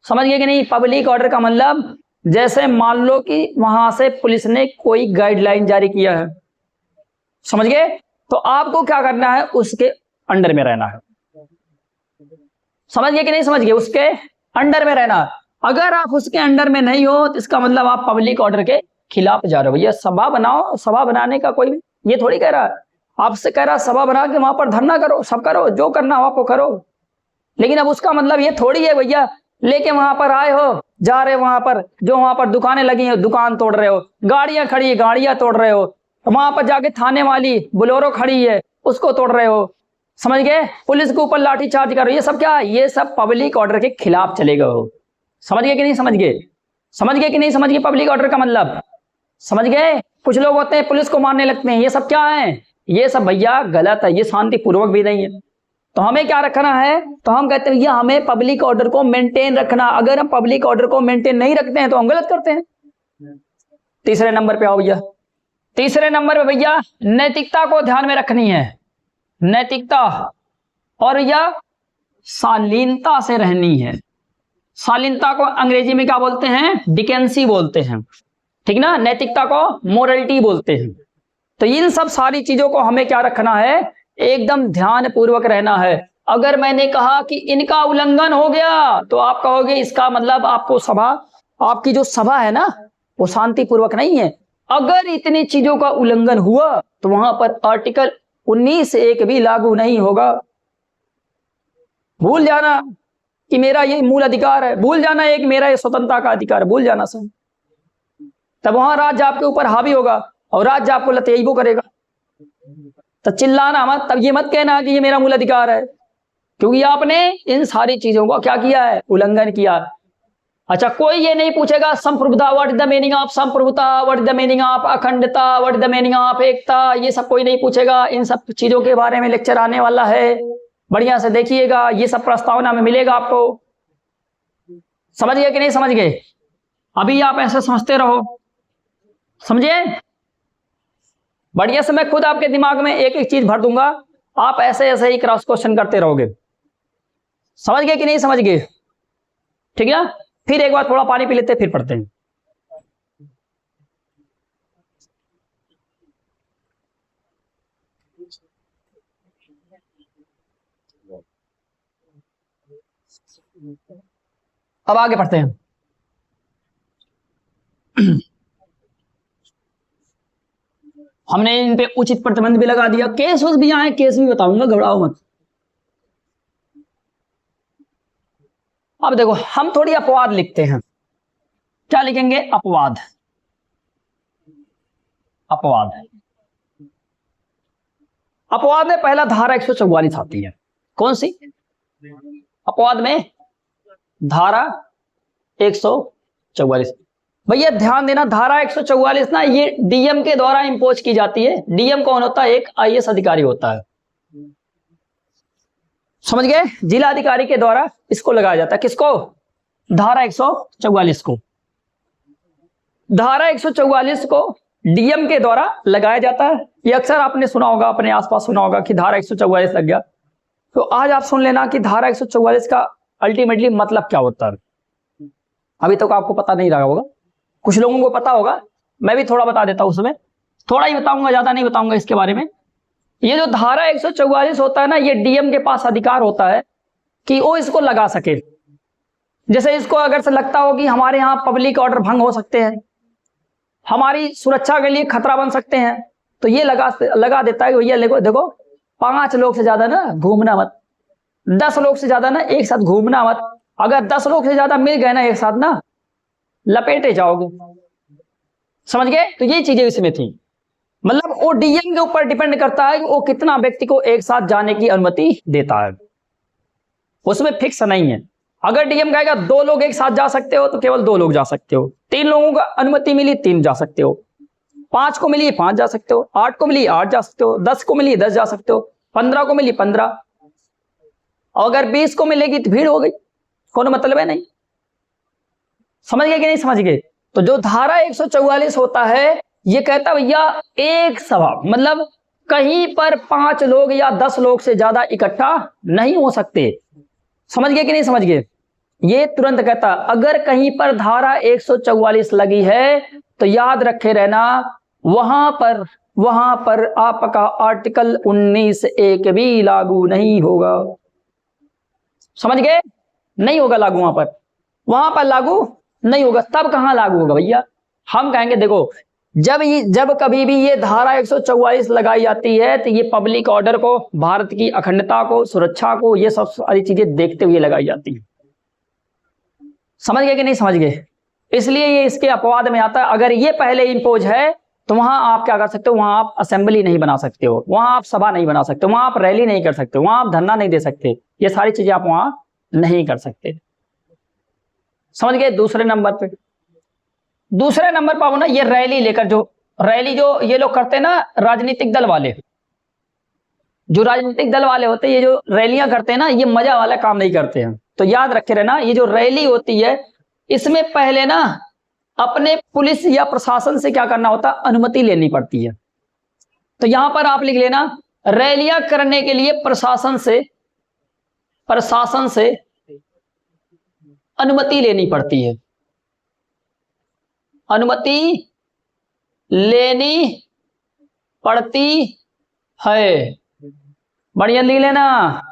समझ गए कि नहीं? पब्लिक ऑर्डर का मतलब, जैसे मान लो कि वहां से पुलिस ने कोई गाइडलाइन जारी किया है, समझ गए, तो आपको क्या करना है, उसके अंडर में रहना है। समझ गए कि नहीं समझ गए? उसके अंडर में रहना। अगर आप उसके अंडर में नहीं हो तो इसका मतलब आप पब्लिक ऑर्डर के खिलाफ जा रहे हो। भैया सभा बनाओ, सभा बनाने का कोई ये थोड़ी कह रहा है, आपसे कह रहा सभा बना के वहां पर धरना करो, सब करो, जो करना हो आपको करो। लेकिन अब उसका मतलब ये थोड़ी है भैया लेके वहां पर आए हो, जा रहे हो वहां पर, जो वहां पर दुकानें लगी हैं दुकान तोड़ रहे हो, गाड़ियां खड़ी है गाड़ियां तोड़ रहे हो, वहां पर जाके थाने वाली बोलेरो खड़ी है उसको तोड़ रहे हो। समझ गए? पुलिस के ऊपर लाठी चार्ज कर रहे हो, ये सब क्या है? ये सब पब्लिक ऑर्डर के खिलाफ चलेगा हो। समझ गए कि नहीं समझ गए? समझ गए कि नहीं समझ गए पब्लिक ऑर्डर का मतलब? समझ गए? कुछ लोग होते हैं पुलिस को मारने लगते हैं, ये सब क्या है? ये सब भैया गलत है, ये शांतिपूर्वक भी नहीं है। तो हमें क्या रखना है? तो हम कहते हैं भैया हमें पब्लिक ऑर्डर को मेंटेन रखना। अगर हम पब्लिक ऑर्डर को मेंटेन नहीं रखते हैं तो हम गलत करते हैं। तीसरे नंबर पे आओ भैया, तीसरे नंबर पे भैया नैतिकता को ध्यान में रखनी है, नैतिकता, और भैया शालीनता से रहनी है। शालीनता को अंग्रेजी में क्या बोलते हैं? डिकेंसी बोलते हैं, ठीक ना? नैतिकता को मोरलिटी बोलते हैं। तो इन सब सारी चीजों को हमें क्या रखना है? एकदम ध्यान पूर्वक रहना है। अगर मैंने कहा कि इनका उल्लंघन हो गया तो आप कहोगे इसका मतलब आपको सभा, आपकी जो सभा है ना वो शांतिपूर्वक नहीं है। अगर इतनी चीजों का उल्लंघन हुआ तो वहां पर आर्टिकल 19(1) भी लागू नहीं होगा। भूल जाना कि मेरा ये मूल अधिकार है, भूल जाना एक मेरा ये स्वतंत्रता का अधिकार है, भूल जाना सब। तब वहां राज्य आपके ऊपर हावी होगा और राज्य आपको लतेइबो करेगा। तो चिल्लाना मत, तब ये मत कहना कि ये मेरा मूल अधिकार है, क्योंकि आपने इन सारी चीजों का क्या किया है? उल्लंघन किया। अच्छा, कोई ये नहीं पूछेगा संप्रभुता, what is the meaning of संप्रभुता, what is the meaning of अखंडता, what is the meaning of एकता, ये सब कोई नहीं पूछेगा। इन सब चीजों के बारे में लेक्चर आने वाला है, बढ़िया से देखिएगा, ये सब प्रस्तावना में मिलेगा आपको। समझ गए कि नहीं समझ गए? अभी आप ऐसे समझते रहो, समझे? बढ़िया से मैं खुद आपके दिमाग में एक एक चीज भर दूंगा, आप ऐसे ऐसे ही क्रॉस क्वेश्चन करते रहोगे। समझ गए कि नहीं समझ गए? ठीक है, फिर एक बार थोड़ा पानी पी लेते फिर पढ़ते हैं। अब आगे पढ़ते हैं। हमने इन पे उचित प्रतिबंध भी लगा दिया, केस भी आए, केस भी बताऊंगा, घबराओ मत। अब देखो हम थोड़ी अपवाद लिखते हैं। क्या लिखेंगे? अपवाद। अपवाद, अपवाद में पहला धारा 144 आती है। कौन सी? अपवाद में धारा 144। भैया ध्यान देना, धारा 144 ना ये डीएम के द्वारा इंपोज की जाती है। डीएम कौन होता है? एक आईएएस अधिकारी होता है, समझ गए? जिला अधिकारी के द्वारा इसको लगाया जाता है। किसको? धारा 144 को। धारा 144 को डीएम के द्वारा लगाया जाता है। ये अक्सर आपने सुना होगा, अपने आसपास सुना होगा कि धारा 144 लग गया। तो आज आप सुन लेना कि धारा 144 का अल्टीमेटली मतलब क्या होता है। अभी तक आपको पता नहीं रहा होगा, कुछ लोगों को पता होगा, मैं भी थोड़ा बता देता हूं। उसमें थोड़ा ही बताऊंगा, ज्यादा नहीं बताऊंगा इसके बारे में। ये जो धारा 144 होता है ना, ये डीएम के पास अधिकार होता है कि वो इसको लगा सके। जैसे इसको अगर से लगता हो कि हमारे यहाँ पब्लिक ऑर्डर भंग हो सकते हैं, हमारी सुरक्षा के लिए खतरा बन सकते हैं, तो ये लगा देता है कि भैया देखो 5 लोग से ज्यादा ना घूमना मत, 10 लोग से ज्यादा ना एक साथ घूमना मत। अगर 10 लोग से ज्यादा मिल गए ना एक साथ ना, लपेटे जाओगे। समझ गए? तो ये चीजें इसमें थी। मतलब वो डीएम के ऊपर डिपेंड करता है कि वो कितना व्यक्ति को एक साथ जाने की अनुमति देता है, उसमें फिक्स नहीं है। अगर डीएम कहेगा 2 लोग एक साथ जा सकते हो तो केवल 2 लोग जा सकते हो, 3 लोगों को अनुमति मिली 3 जा सकते हो, 5 को मिली 5 जा सकते हो, 8 को मिली 8 जा सकते हो, 10 को मिली 10 जा सकते हो, 15 को मिली 15, और अगर 20 को मिलेगी तो भीड़ हो गई, कोनो मतलब है नहीं। समझ गए कि नहीं समझ गए? तो जो धारा 144 होता है ये कहता भैया एक सभा, मतलब कहीं पर 5 लोग या 10 लोग से ज्यादा इकट्ठा नहीं हो सकते। समझ गए कि नहीं समझ गए? ये तुरंत कहता अगर कहीं पर धारा 144 लगी है तो याद रखे रहना, वहां पर आपका आर्टिकल 19(1) भी लागू नहीं होगा। समझ गए? नहीं होगा लागू, वहां पर लागू नहीं होगा। तब कहां लागू होगा भैया? हम कहेंगे देखो, जब कभी भी ये धारा 144 लगाई जाती है तो ये पब्लिक ऑर्डर को, भारत की अखंडता को, सुरक्षा को, ये सब सारी चीजें देखते हुए लगाई जाती है। समझ गए कि नहीं समझ गए? इसलिए ये इसके अपवाद में आता है। अगर ये पहले इंपोज है तो वहां आप क्या कर सकते हो? वहां आप असेंबली नहीं बना सकते हो, वहां आप सभा नहीं बना सकते, वहां आप रैली नहीं कर सकते, वहां आप धरना नहीं दे सकते, ये सारी चीजें आप वहां नहीं कर सकते। समझ गए? दूसरे नंबर पर ना, ये रैली लेकर, जो ये लोग करते हैं ना, राजनीतिक दल वाले, जो राजनीतिक दल वाले होते हैं, ये जो रैलियां करते हैं ना, ये मजा वाला काम नहीं करते हैं। तो याद रखे रहना, ये जो रैली होती है इसमें पहले ना अपने पुलिस या प्रशासन से क्या करना होता है? अनुमति लेनी पड़ती है। तो यहां पर आप लिख लेना, रैलियां करने के लिए प्रशासन से अनुमति लेनी पड़ती है, अनुमति लेनी पड़ती है। बढ़िया लिख लेना,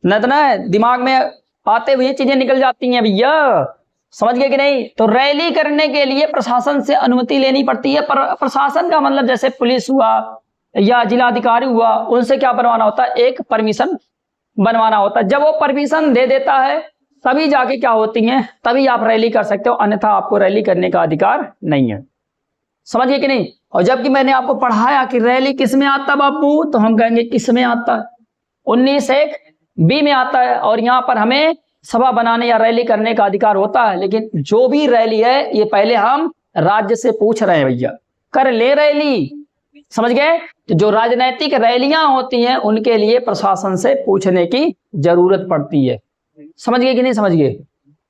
न तो ना दिमाग में आते हुए चीजें निकल जाती हैं भैया। समझ गए कि नहीं? तो रैली करने के लिए प्रशासन से अनुमति लेनी पड़ती है। प्रशासन का मतलब जैसे पुलिस हुआ या जिलाधिकारी हुआ, उनसे क्या बनवाना होता है? एक परमिशन बनवाना होता है। जब वो परमिशन दे देता है तभी जाके क्या होती हैं, तभी आप रैली कर सकते हो, अन्यथा आपको रैली करने का अधिकार नहीं है। समझ गए कि नहीं? और जबकि मैंने आपको पढ़ाया कि रैली किस में आता है बाबू, तो हम कहेंगे किस में आता है? 19(1) में आता है। और यहां पर हमें सभा बनाने या रैली करने का अधिकार होता है। लेकिन जो भी रैली है ये पहले हम राज्य से पूछ रहे हैं भैया, कर ले रैली। समझ गए? तो जो राजनीतिक रैलियां होती हैं उनके लिए प्रशासन से पूछने की जरूरत पड़ती है। समझ गए कि नहीं समझ गए?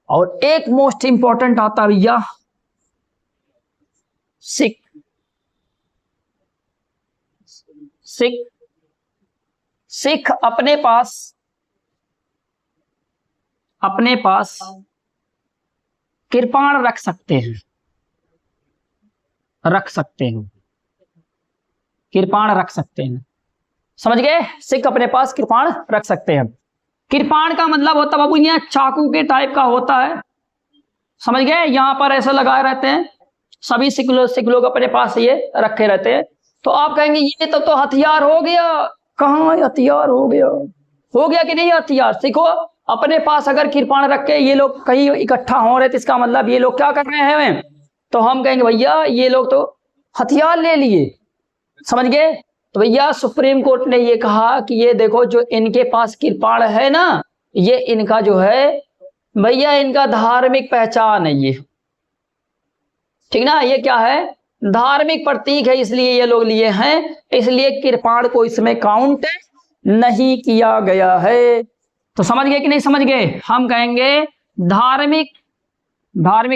और एक मोस्ट इंपॉर्टेंट आता है भैया, सिख अपने पास कृपाण रख सकते हैं, कृपाण रख सकते हैं। समझ गए? सिख अपने पास कृपाण रख सकते हैं। कृपाण का मतलब होता है बाबू यहाँ चाकू के टाइप का होता है, समझ गए। यहाँ पर ऐसे लगाए रहते हैं, सभी सिख लोग अपने पास ये रखे रहते हैं। तो आप कहेंगे ये तो हथियार हो गया। कहाँ हथियार हो गया कि नहीं हथियार? सीखो अपने पास अगर कृपाण रख के ये लोग कहीं इकट्ठा हो रहे तो इसका मतलब ये लोग क्या कर रहे हैं? तो हम कहेंगे भैया ये लोग तो हथियार ले लिए, समझ गए। तो भैया सुप्रीम कोर्ट ने ये कहा कि ये देखो जो इनके पास कृपाण है ना, ये इनका जो है भैया इनका धार्मिक पहचान है ये, ठीक ना। ये क्या है? धार्मिक प्रतीक है, इसलिए ये लोग लिए हैं, इसलिए कृपाण को इसमें काउंट नहीं किया गया है। तो समझ गए कि नहीं समझ गए? हम कहेंगे धार्मिक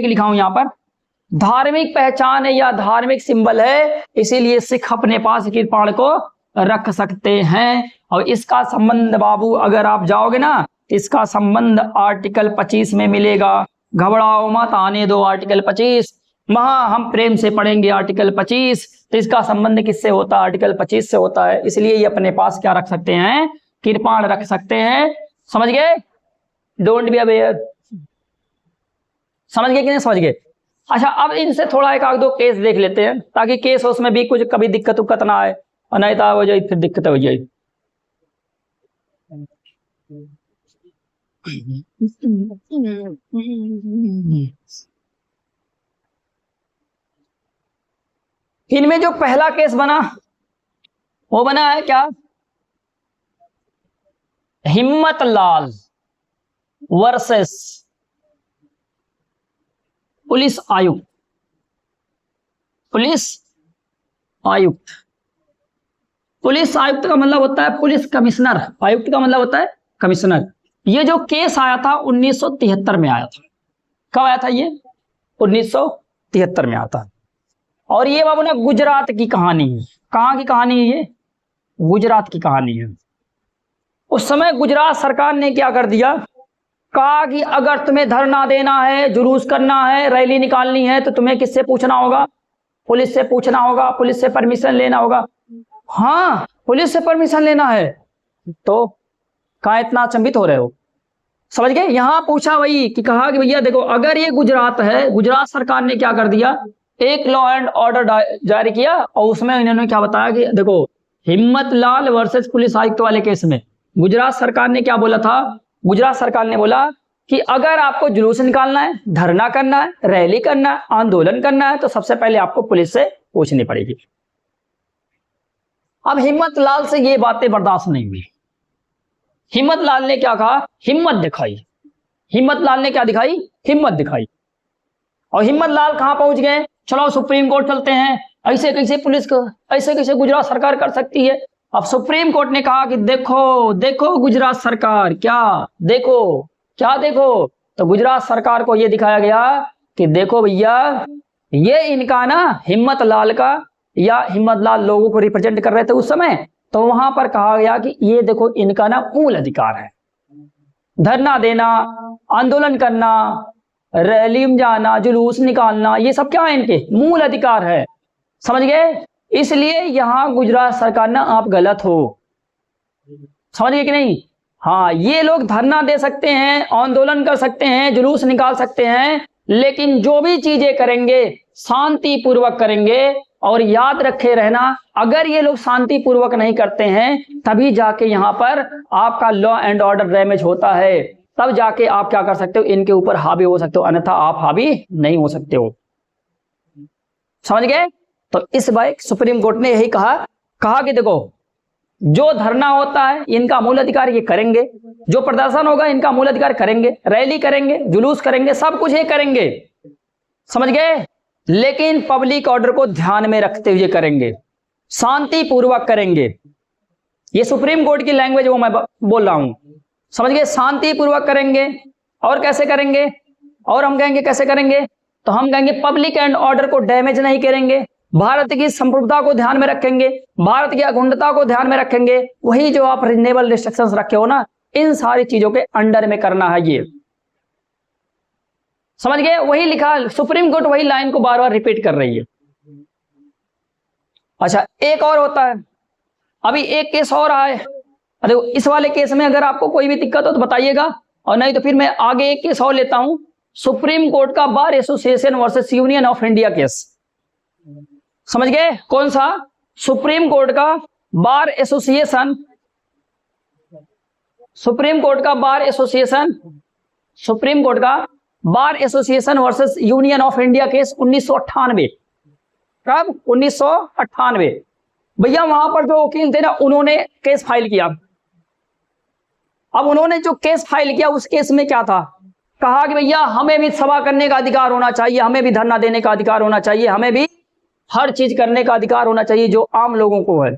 लिखा हूं यहां पर, धार्मिक पहचान है या धार्मिक सिंबल है, इसीलिए सिख अपने पास कृपाण को रख सकते हैं। और इसका संबंध बाबू अगर आप जाओगे ना, इसका संबंध आर्टिकल 25 में मिलेगा। घबराओ मत, आने दो आर्टिकल 25, वहां हम प्रेम से पढ़ेंगे आर्टिकल 25। तो इसका संबंध किससे होता है? आर्टिकल 25 से होता है, इसलिए ये अपने पास क्या रख सकते हैं? कृपाण रख सकते हैं। समझ गए? Don't be aware. समझ गए कि नहीं समझ गए? अच्छा, अब इनसे थोड़ा एक आध दो केस देख लेते हैं, ताकि केस उसमें भी कुछ कभी दिक्कत उक्कत ना आए, और नहीं तो हो जाए फिर दिक्कत हो जाए। इनमें जो पहला केस बना वो बना है क्या? हिम्मत लाल वर्सेस पुलिस आयुक्त। पुलिस आयुक्त, पुलिस आयुक्त का मतलब होता है पुलिस कमिश्नर, आयुक्त का मतलब होता है कमिश्नर। ये जो केस आया था 1973 में आया था। कब आया था ये? 1973 में आया था। और ये बाबू ने गुजरात की कहानी है। कहाँ की कहानी है ये? गुजरात की कहानी है। उस समय गुजरात सरकार ने क्या कर दिया, कहा कि अगर तुम्हें धरना देना है, जुलूस करना है, रैली निकालनी है, तो तुम्हें किससे पूछना होगा? पुलिस से पूछना होगा, पुलिस से परमिशन लेना होगा। हाँ, पुलिस से परमिशन लेना है। तो कहाँ इतना अचंभित हो रहे हो? समझ गए? यहां पूछा वही कि कहा कि भैया देखो, अगर ये गुजरात है, गुजरात सरकार ने क्या कर दिया, एक लॉ एंड ऑर्डर जारी किया, और उसमें इन्होंने क्या बताया कि देखो हिम्मत लाल वर्सेस पुलिस आयुक्त वाले केस में गुजरात सरकार ने क्या बोला था? गुजरात सरकार ने बोला कि अगर आपको जुलूस निकालना है, धरना करना है, रैली करना है, आंदोलन करना है, तो सबसे पहले आपको पुलिस से पूछनी पड़ेगी। अब हिम्मत लाल से ये बातें बर्दाश्त नहीं हुई। हिम्मत लाल ने क्या कहा? हिम्मत दिखाई। हिम्मत लाल ने क्या दिखाई? हिम्मत दिखाई। और हिम्मत लाल कहां पहुंच गए? चलो सुप्रीम कोर्ट चलते हैं, ऐसे कैसे पुलिस को, ऐसे कैसे गुजरात सरकार कर सकती है? अब सुप्रीम कोर्ट ने कहा कि देखो देखो गुजरात सरकार, क्या देखो, क्या देखो? तो गुजरात सरकार को यह दिखाया गया कि देखो भैया, ये इनका ना हिम्मत लाल का, या हिम्मत लाल लोगों को रिप्रेजेंट कर रहे थे उस समय, तो वहां पर कहा गया कि ये देखो इनका ना मूल अधिकार है, धरना देना, आंदोलन करना, रैली में जाना, जुलूस निकालना, ये सब क्या है? इनके मूल अधिकार है। समझ गए? इसलिए यहां गुजरात सरकार ना आप गलत हो। समझ गए कि नहीं? हाँ, ये लोग धरना दे सकते हैं, आंदोलन कर सकते हैं, जुलूस निकाल सकते हैं, लेकिन जो भी चीजें करेंगे शांतिपूर्वक करेंगे। और याद रखे रहना, अगर ये लोग शांतिपूर्वक नहीं करते हैं तभी जाके यहां पर आपका लॉ एंड ऑर्डर डैमेज होता है, तब जाके आप क्या कर सकते हो? इनके ऊपर हावी हो सकते हो, अन्यथा आप हावी नहीं हो सकते हो। समझ गए? तो इस बार सुप्रीम कोर्ट ने यही कहा कि देखो, जो धरना होता है इनका मूल अधिकार ये करेंगे, जो प्रदर्शन होगा इनका मूल अधिकार करेंगे, रैली करेंगे, जुलूस करेंगे, सब कुछ ये करेंगे। समझ गए? लेकिन पब्लिक ऑर्डर को ध्यान में रखते हुए करेंगे, शांतिपूर्वक करेंगे। ये सुप्रीम कोर्ट की लैंग्वेज वो मैं बोल रहा हूं। समझ गए? शांतिपूर्वक करेंगे। और कैसे करेंगे? और हम कहेंगे कैसे करेंगे? तो हम कहेंगे पब्लिक एंड ऑर्डर को डैमेज नहीं करेंगे, भारत की संप्रभुता को ध्यान में रखेंगे, भारत की अखंडता को ध्यान में रखेंगे। वही जो आप रीजनेबल रिस्ट्रिक्शंस रखे हो ना, इन सारी चीजों के अंडर में करना है ये। समझ गए? वही लिखा, सुप्रीम कोर्ट वही लाइन को बार बार रिपीट कर रही है। अच्छा, एक और होता है, अभी एक केस और आए, देखो इस वाले केस में अगर आपको कोई भी दिक्कत हो तो बताइएगा, और नहीं तो फिर मैं आगे एक केस और लेता हूं, सुप्रीम कोर्ट का bar association versus union of India case. समझ गए? कौन सा? सुप्रीम कोर्ट का बार एसोसिएशन, सुप्रीम कोर्ट का बार एसोसिएशन, सुप्रीम कोर्ट का bar association versus union of India case 1998। कब? 1998। भैया वहां पर जो वकील थे ना, उन्होंने केस फाइल किया। अब उन्होंने जो केस फाइल किया उस केस में क्या था? कहा कि भैया हमें भी सभा करने का अधिकार होना चाहिए, हमें भी धरना देने का अधिकार होना चाहिए, हमें भी हर चीज करने का अधिकार होना चाहिए जो आम लोगों को है।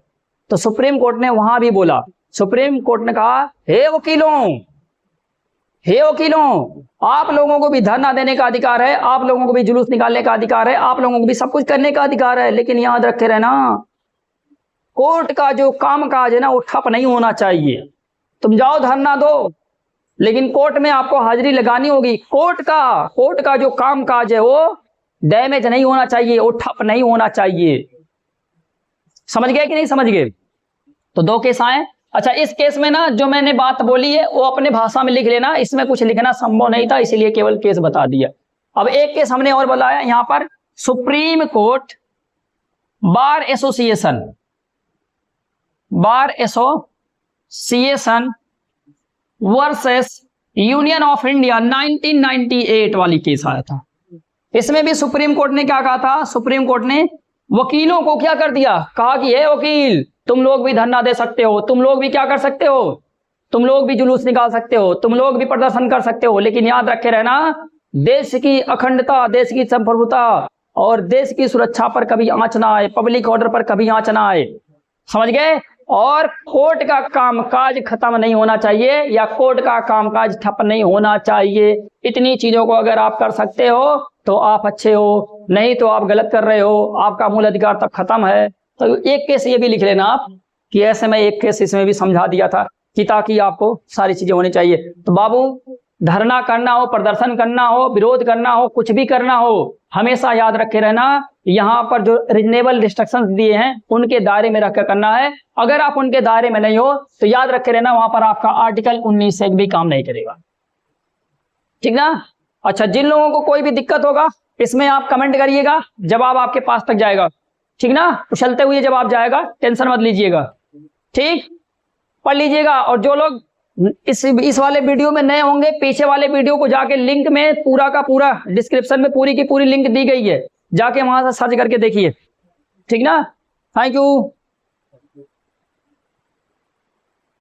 तो सुप्रीम कोर्ट ने वहां भी बोला, सुप्रीम कोर्ट ने कहा हे वकीलों, हे वकीलों, आप लोगों को भी धरना देने का अधिकार है, आप लोगों को भी जुलूस निकालने का अधिकार है, आप लोगों को भी सब कुछ करने का अधिकार है, लेकिन याद रखे रहना कोर्ट का जो काम काज है ना वो ठप नहीं होना चाहिए। तुम जाओ धरना दो, लेकिन कोर्ट में आपको हाजिरी लगानी होगी। कोर्ट का जो काम काज है वो डैमेज नहीं होना चाहिए, वो ठप नहीं होना चाहिए। समझ गए कि नहीं समझ गए? तो दो केस आए। अच्छा, इस केस में ना जो मैंने बात बोली है वो अपने भाषा में लिख लेना, इसमें कुछ लिखना संभव नहीं था, इसलिए केवल केस बता दिया। अब एक केस हमने और बताया यहां पर, supreme court bar association, bar association versus union of India 1998 वाली केस आया था। इसमें भी सुप्रीम कोर्ट ने क्या कहा था? सुप्रीम कोर्ट ने वकीलों को क्या कर दिया? कहा कि हे वकील, तुम लोग भी धरना दे सकते हो, तुम लोग भी क्या कर सकते हो, तुम लोग भी जुलूस निकाल सकते हो, तुम लोग भी प्रदर्शन कर सकते हो, लेकिन याद रखे रहना देश की अखंडता, देश की संप्रभुता और देश की सुरक्षा पर कभी आंच ना आए, पब्लिक ऑर्डर पर कभी आंच ना आए। समझ गए? और कोर्ट का कामकाज खत्म नहीं होना चाहिए या कोर्ट का कामकाज ठप नहीं होना चाहिए। इतनी चीजों को अगर आप कर सकते हो तो आप अच्छे हो, नहीं तो आप गलत कर रहे हो, आपका मूल अधिकार तब खत्म है। तो एक केस ये भी लिख लेना आप कि ऐसे में एक केस इसमें भी समझा दिया था कि ताकि आपको सारी चीजें होनी चाहिए। तो बाबू, धरना करना हो, प्रदर्शन करना हो, विरोध करना हो, कुछ भी करना हो, हमेशा याद रखे रहना यहाँ पर जो रीजनेबल रिस्ट्रिक्शंस दिए हैं उनके दायरे में रखकर करना है। अगर आप उनके दायरे में नहीं हो तो याद रखे रहना वहां पर आपका आर्टिकल 19 एक भी काम नहीं करेगा। ठीक ना? अच्छा, जिन लोगों को कोई भी दिक्कत होगा इसमें आप कमेंट करिएगा, जवाब आपके पास तक जाएगा। ठीक ना? उछलते हुए जवाब जाएगा, टेंशन मत लीजिएगा। ठीक, पढ़ लीजिएगा। और जो लोग इस वाले वीडियो में नए होंगे, पीछे वाले वीडियो को जाके लिंक में पूरा का पूरा डिस्क्रिप्शन में पूरी की पूरी लिंक दी गई है, जाके वहां से सर्च करके देखिए। ठीक ना? Thank you.